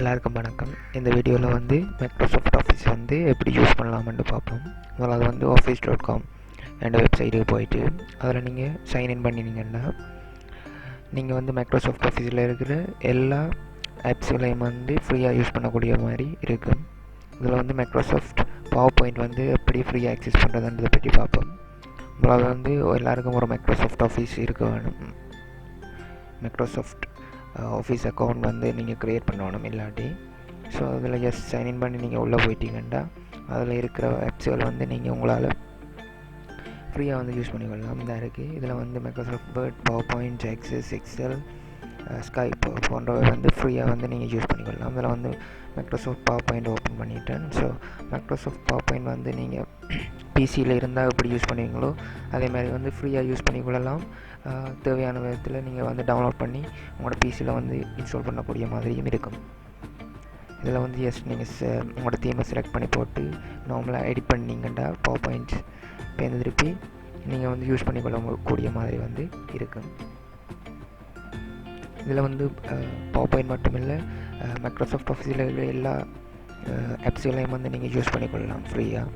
எல்லாருக்கும் வணக்கம். இந்த வீடியோவில் வந்து மைக்ரோசாஃப்ட் ஆஃபீஸ் வந்து எப்படி யூஸ் பண்ணலாம்னு பார்ப்போம். முதல்ல வந்து office.com என்ற வெப்சைட்டுக்கு போயிட்டு அதில் நீங்கள் சைன்இன் பண்ணினீங்கன்னா நீங்கள் வந்து மைக்ரோசாஃப்ட் ஆஃபீஸில் இருக்கிற எல்லா ஆப்ஸ்களையும் வந்து ஃப்ரீயாக யூஸ் பண்ணக்கூடிய மாதிரி இருக்கும். இதில் வந்து மைக்ரோசாஃப்ட் பவர் பாயிண்ட் வந்து எப்படி ஃப்ரீயாக ஆக்சஸ் பண்ணுறதுன்றதை பற்றி பார்ப்போம். முதல்ல வந்து எல்லாருக்கும் ஒரு மைக்ரோசாஃப்ட் ஆஃபீஸ் இருக்க வேணும். மைக்ரோசாஃப்ட் ஆஃபீஸ் அக்கௌண்ட் வந்து நீங்கள் க்ரியேட் பண்ணணும் இல்லாட்டி. ஸோ அதில் ஜஸ்ட் சைன்இன் பண்ணி நீங்கள் உள்ளே போயிட்டீங்கன்னா அதில் இருக்கிற ஆப்ஸ்கள் வந்து நீங்கள் உங்களால் ஃப்ரீயாக வந்து யூஸ் பண்ணிக்கொள்ளலாம் தான் இருக்குது. இதில் வந்து Microsoft Word, PowerPoint, Access, Excel, Skype போன்றவை வந்து ஃப்ரீயாக வந்து நீங்கள் யூஸ் பண்ணிக்கொள்ளலாம். இதில் வந்து மைக்ரோசாஃப்ட் பவர் பாயிண்ட் ஓப்பன் பண்ணிட்டேன். ஸோ மைக்ரோசாஃப்ட் பவர் பாயிண்ட் வந்து நீங்கள் பிசியில் இருந்தால் எப்படி யூஸ் பண்ணுவீங்களோ அதே மாதிரி வந்து ஃப்ரீயாக யூஸ் பண்ணிக்கொள்ளலாம். தேவையான விதத்தில் நீங்கள் வந்து டவுன்லோட் பண்ணி உங்களோட பிசியில் வந்து இன்ஸ்டால் பண்ணக்கூடிய மாதிரியும் இருக்கும். இதில் வந்து நீங்கள் உங்களோட தீமை செலக்ட் பண்ணி போட்டு நார்மலாக எடிட் பண்ணிங்கன்னா பவர் பாயிண்ட்ஸ் இப்போ திருப்பி நீங்கள் வந்து யூஸ் பண்ணிக்கொள்ளக்கூடிய மாதிரி வந்து இருக்கும். இதில் வந்து பவர் பாயிண்ட் மட்டும் இல்லை, மைக்ரோசாஃப்ட் ஆஃபீஸில் இருக்கிற எல்லா ஆப்ஸ்களையும் வந்து நீங்கள் யூஸ் பண்ணிக்கொள்ளலாம் ஃப்ரீயாக.